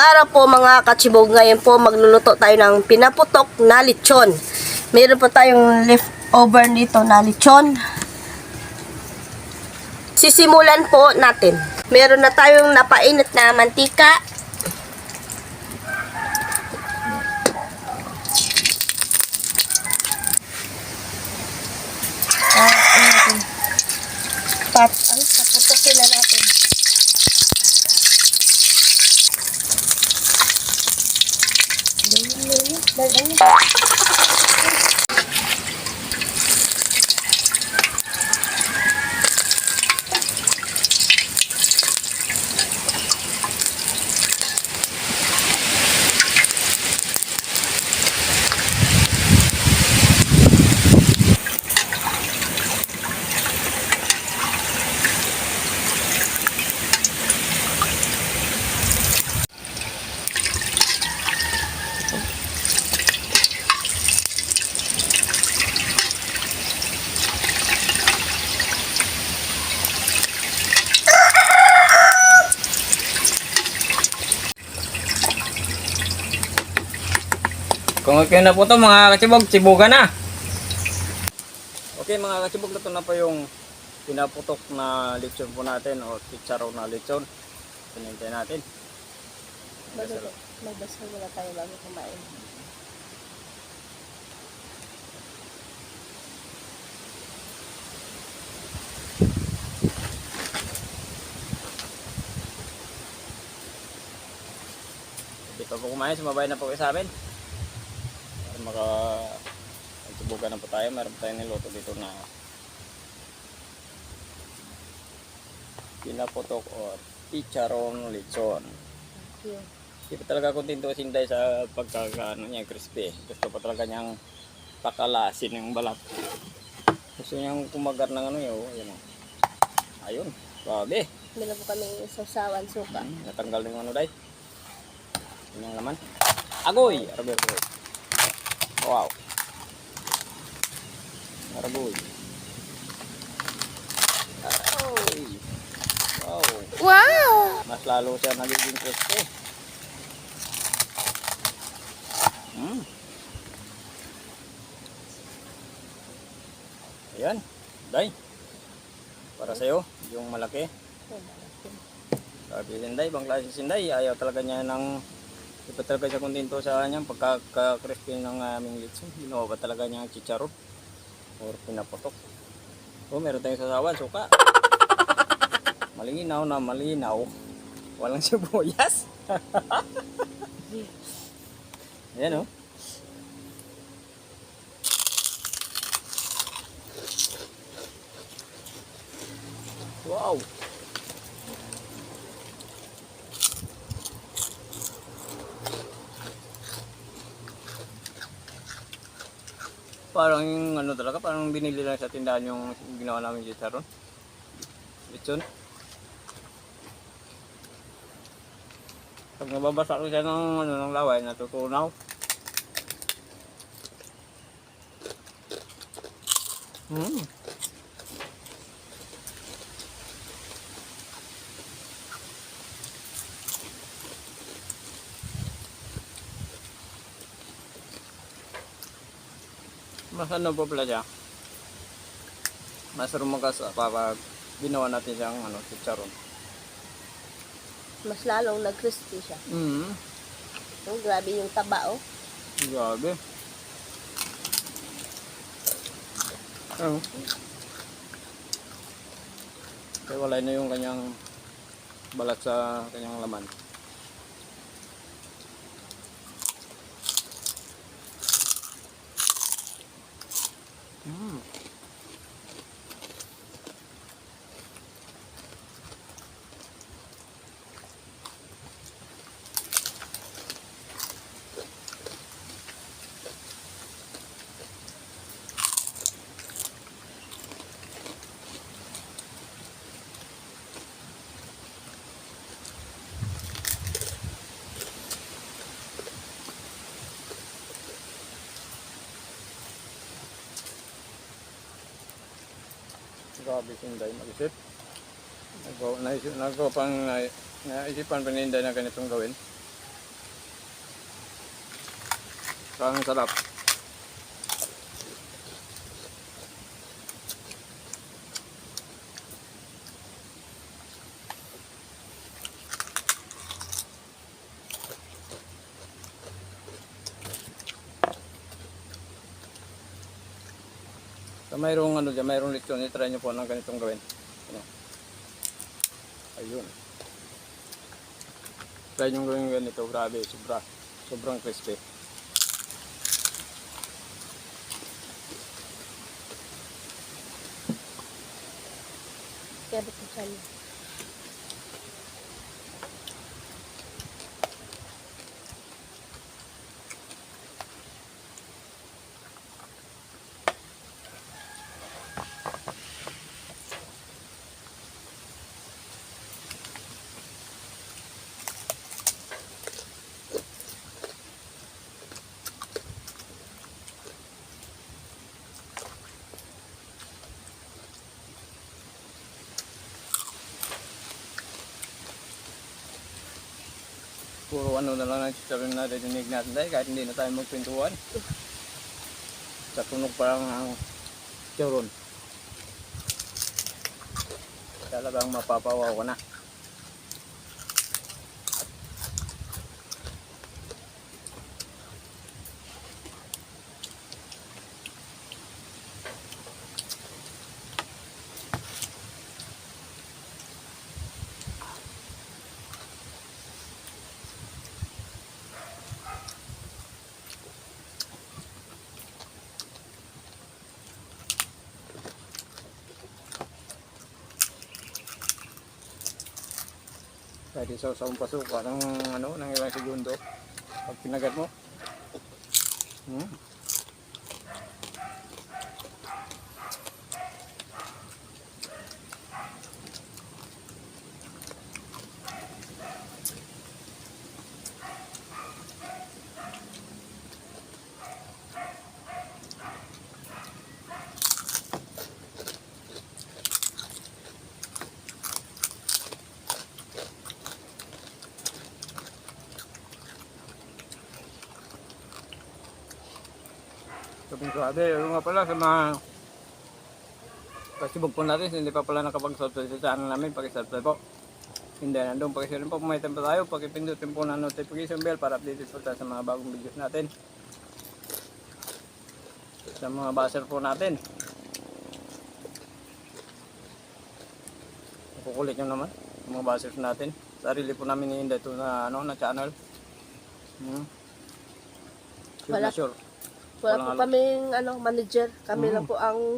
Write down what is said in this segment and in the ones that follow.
araw po mga katsibog, ngayon po magluluto tayo ng pinaputok na lechon. Meron po tayong leftover nito na lechon. Sisimulan po natin. Meron na tayong napainit na mantika. Paputokin na natin. Kung okay na po to mga katsibog, sibugan na. Okay mga katsibog, ito na po yung pinaputok na lechon po natin o chicharon na lechon. Pinintay natin. Magdasal muna tayo bago kumain. Dito po kumain, sumabay na po kayo sa amin. Magsubukan na po tayo. Meron po tayong niluto dito na pinaputok o chicharon lechon. Hindi pa talaga kontento si Inday sa pagkakaano niya, crispy. Gusto pa talaga niyang pakalasin yung balat. Gusto niyang kumagar ng ano yun. Ayun, grabe. Meron po kami sausawan suka. Natanggal yung ano day. Yun yung laman. Agoy! Aragoy. Wow. Aragoy. Agoy. Wow. Wow! Mas lalo siya nagiging crispy. Ayan. Day. Para sa'yo, yung malaki. Sabi si Sinday, bang klase si Sinday, ayaw talaga niya ng iba talaga siya kontento sa kanyang pagka-crispy ng aming lechon. Ginawa ba talaga niya ang chicharon or pinaputok. O meron tayong sasawan, suka. Malinaw na malinaw. Walang sibuyas. Ayan o. Wow. Parang yung ano talaga, parang binili lang sa tindahan yung ginawa namin chicharon. Lechon. Pag nababasa ko siya ng, ng laway, natutunaw. Mas ano po pala siya? Mas rumagas kapag ginawa natin siyang chicharon. Mas lalong nag-crispy siya. Oh, grabe yung taba, oh. Grabe. Ano? Kaya wala na yung kanyang balat sa kanyang laman. Grabe si Inday mag-isip. Naisipan pa ni Inday na ganitong gawin. Parang sarap. So mayroong ano dyan, mayroong lechon, i-try nyo po ng ganitong gawin. Ano? Ayun. Try nyo gawin ganito, grabe, sobrang crispy. Kaya ba't ko siya? Puro ano na lang ang chicharon na narinig natin dahil kahit hindi na tayo magpintuan. Sa tunog pa lang ang chicharon. Talagang mapapawaw ka na. Kahit isa sa pasuka ng ano, ng ilang segundo. Pag pinagat mo. Sabi ko, ate, yung nga pala sa mga kasibog po natin, hindi pa pala nakapag-subscribe sa channel namin, pag-subscribe po. Hindi, nandun pag-share po, pumaytan pa tayo, pag-ipindutin po ng notification bell para updated po tayo sa mga bagong videos natin. Sa mga baser po natin. Kukulit nyo naman, yung mga basers natin. Sarili po namin ni Inday ito na, ano, na channel. Sure Wala. na sure. Wala po Walang kaming ano, manager. Kami lang po ang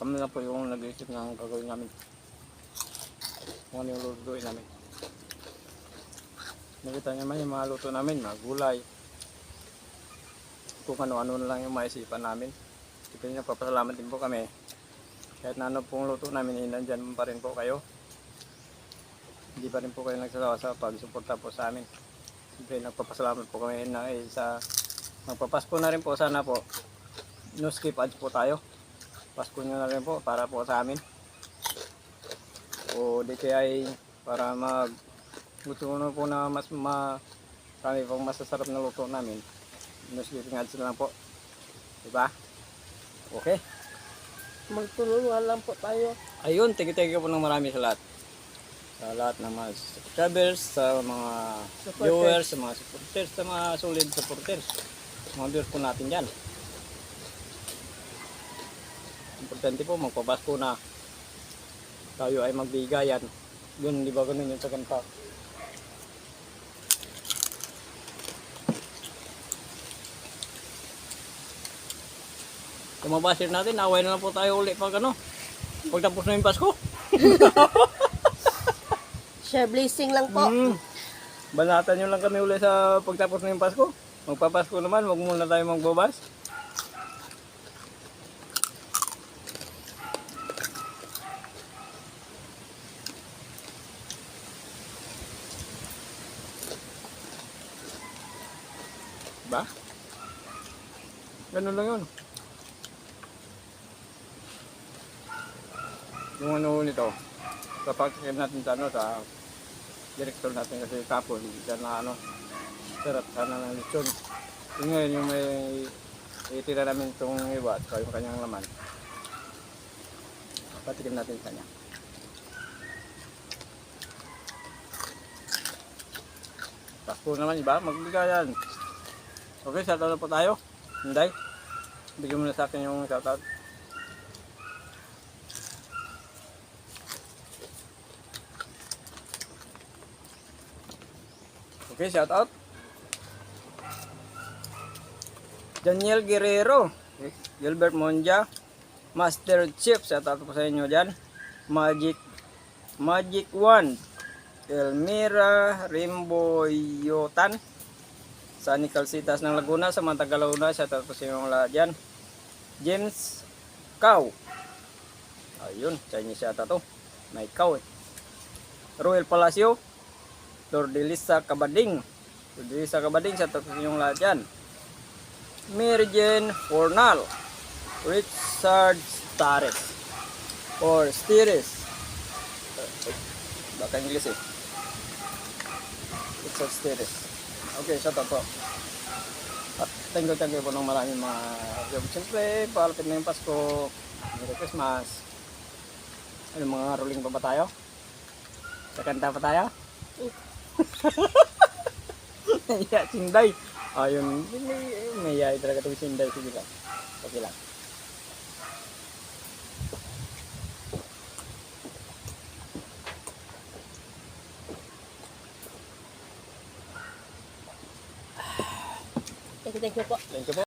Kami na po yung nag-iisip ng gagawin namin. Kung ano yung lulutuin namin. Nakita niyo man yung mga luto namin, mga gulay. Kung ano-ano na lang yung maisipan namin. Kita niyo, papasalamat din po kami. Kahit na ano pong luto namin, nandyan pa rin po kayo. Hindi pa rin po kayo nagsasawa sa pag-suporta po sa amin. Siyempre, nagpapasalamat po kami na sa magpapasko na rin po, sana po. No skip ads po tayo. Pasko nyo na rin po para po sa amin. O di kaya ay para gusto na po na mas kami pong masasarap na luto namin. No skip ads na lang po. Diba? Okay. magtulungan lang po tayo. Ayun, thank you po ng marami sa lahat. Sa lahat ng mga subscribers, sa mga viewers, sa mga supporters, sa mga solid supporters. Mga viewers po natin dyan. Importante po, magpapasko na tayo ay magbigayan. Yun, di ba ganun yun sa kanta? Kung mabasir natin, away na lang po tayo ulit pag ano, pag tapos na yung Pasko. Share blessing lang po. Banatan nyo lang kami ulit sa pagtapos na yung Pasko. Magpapasko naman, wag muna tayo magbabas. Diba? Ganun lang yun. Yung ano nito, kapag natin sa ano, sa director natin kasi kapon, hindi siya na ano, sarap sana ng lechon. Yung ngayon, yung may itira namin itong iba at yung kanyang laman. Patikin natin sa kanya. Pasko naman iba, magbigayan. Okay, shoutout na po tayo. Hinday, bigyan mo na sa akin yung shoutout. Okay, shoutout. Daniel Guerrero, Gilbert Monja, Master Chief, shoutout po sa inyo dyan. Magic One, Elmira Rimboyotan, Sunny Calcitas ng Laguna, sa mga taga Laguna, shoutout po sa inyo lahat dyan. James Cow, ayun, Chinese yata to, may cow eh. Royal Palacio, Lordelisa Cabading, shoutout po sa inyo lahat dyan. Mary Jane Fornal, Richard Stares or Stires, baka English eh, Richard Stires. Okay, shoutout po. At thank you po ng maraming mga job. Siyempre, palapit na yung Pasko, Merry Christmas. Ano, mga rolling pa ba tayo? Kakanta pa tayo? Iya, Sinday. Ayun, may yay talaga itong Sinday. Sige lang. Okay lang. Thank you po. Thank you po.